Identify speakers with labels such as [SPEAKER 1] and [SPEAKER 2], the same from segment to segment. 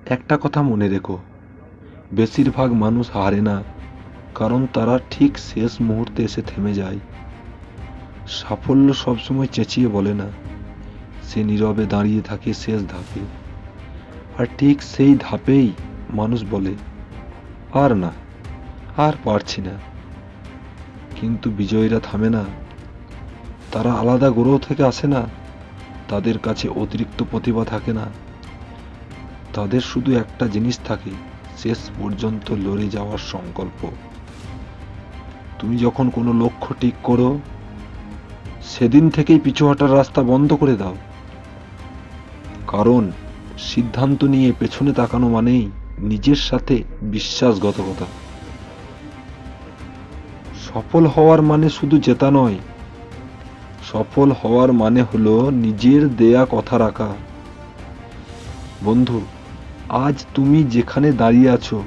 [SPEAKER 1] একটা কথা মনে রেখো, বেশিরভাগ মানুষ হারে না কারণ তারা ঠিক শেষ মুহূর্তে এসে থেমে যায়। সাফল্য সবসময় চেঁচিয়ে বলে না, সে নীরবে দাঁড়িয়ে থাকে শেষ ধাপে। আর ঠিক সেই ধাপেই মানুষ বলে, আর না, আর পারছি না। কিন্তু বিজয়ীরা থামে না। তারা আলাদা গ্রহ থেকে আসে না, তাদের কাছে অতিরিক্ত প্রতিভা থাকে না। তাদের শুধু একটা জিনিস থাকে, শেষ পর্যন্ত লড়ে যাওয়ার সংকল্প। তুমি যখন কোনো লক্ষ্য ঠিক করো, সেদিন থেকেই পিছু হাঁটার রাস্তা বন্ধ করে দাও। কারণ সিদ্ধান্ত নিয়ে পেছনে তাকানো মানেই নিজের সাথে বিশ্বাসঘাতকতা। সফল হওয়ার মানে শুধু জেতা নয়, সফল হওয়ার মানে হলো নিজের দেয়া কথা রাখা। বন্ধু, আজ তুমি যেখানে দাঁড়িয়ে আছো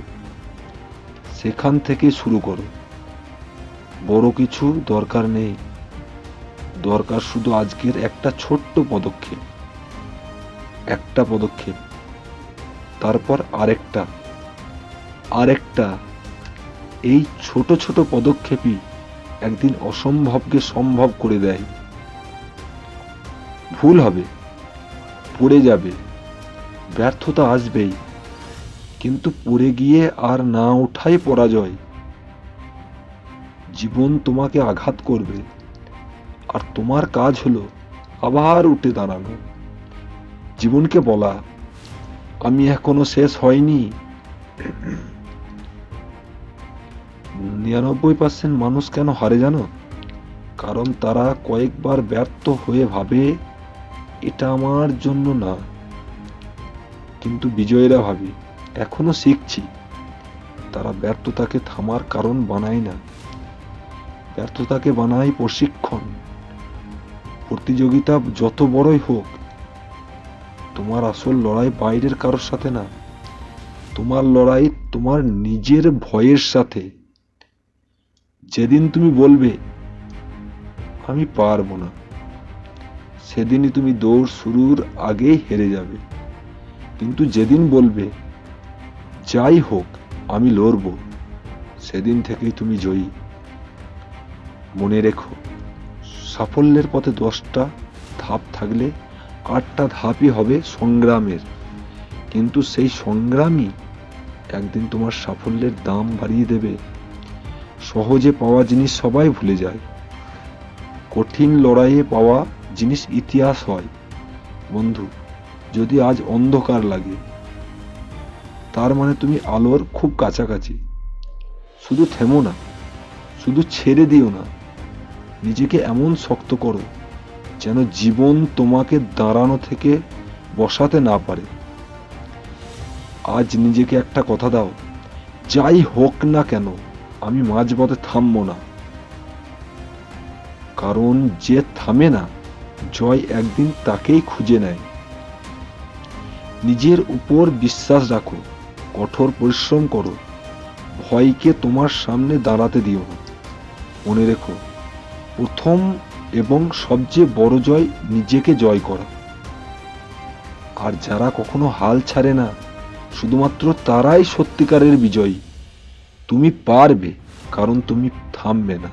[SPEAKER 1] সেখান থেকে শুরু করো। বড় কিছু দরকার নেই, দরকার শুধু আজকের একটা ছোট্ট পদক্ষেপ। একটা পদক্ষেপ, তারপর আরেকটা, আরেকটা। এই ছোট ছোট পদক্ষেপই একদিন অসম্ভবকে সম্ভব করে দেয়। ভুল হবে, পড়ে যাবে, ব্যর্থতা আসবেই, কিন্তু পড়ে গিয়ে আর না ওঠাই পরাজয়। জীবন তোমাকে আঘাত করবে, আর তোমার কাজ হলো আবার উঠে দাঁড়ানো। জীবনকে বলা, আমি এখনো শেষ হয়নি। 99% মানুষ কেন হারে জানো? কারণ তারা কয়েকবার ব্যর্থ হয়ে ভাবে, এটা আমার জন্য না। কিন্তু বিজয়ীরা ভাবে, এখনো শিখছি। তারা ব্যর্থতাকে থামার কারণ বানায় না, ব্যর্থতাকে বানায় প্রশিক্ষণ। প্রতিযোগিতা যত বড়ই হোক, তোমার আসল লড়াই বাইরের কারোর সাথে না, তোমার লড়াই তোমার নিজের ভয়ের সাথে। যেদিন তুমি বলবে আমি পারবো না, সেদিনই তুমি দৌড় শুরুর আগেই হেরে যাবে। কিন্তু যেদিন বলবে যাই হোক আমি লড়বো, সেদিন থেকেই তুমি জয়ী। মনে রেখো, সাফল্যের পথে 10টা ধাপ থাকলে 8টা ধাপই হবে সংগ্রামের। কিন্তু সেই সংগ্রামই একদিন তোমার সাফল্যের দাম বাড়িয়ে দেবে। সহজে পাওয়া জিনিস সবাই ভুলে যায়, কঠিন লড়াইয়ে পাওয়া জিনিস ইতিহাস হয়। বন্ধু, যদি আজ অন্ধকার লাগে, তার মানে তুমি আলোর খুব কাছাকাছি। শুধু থেমো না, শুধু ছেড়ে দিও না। নিজেকে এমন শক্ত করো যেন জীবন তোমাকে দাঁড়ানো থেকে বসাতে না পারে। আজ নিজেকে একটা কথা দাও, যাই হোক না কেন আমি মাঝপথে থামবো না। কারণ যে থামে না, জয় একদিন তাকেই খুঁজে নেয়। নিজের উপর বিশ্বাস রাখো, কঠোর পরিশ্রম করো, ভয়কে তোমার সামনে দাঁড়াতে দিও না। মনে রেখো, প্রথম এবং সবচেয়ে বড় জয় নিজেকে জয় করা। আর যারা কখনো হাল ছাড়ে না, শুধুমাত্র তারাই সত্যিকারের বিজয়ী। তুমি পারবে, কারণ তুমি থামবে না।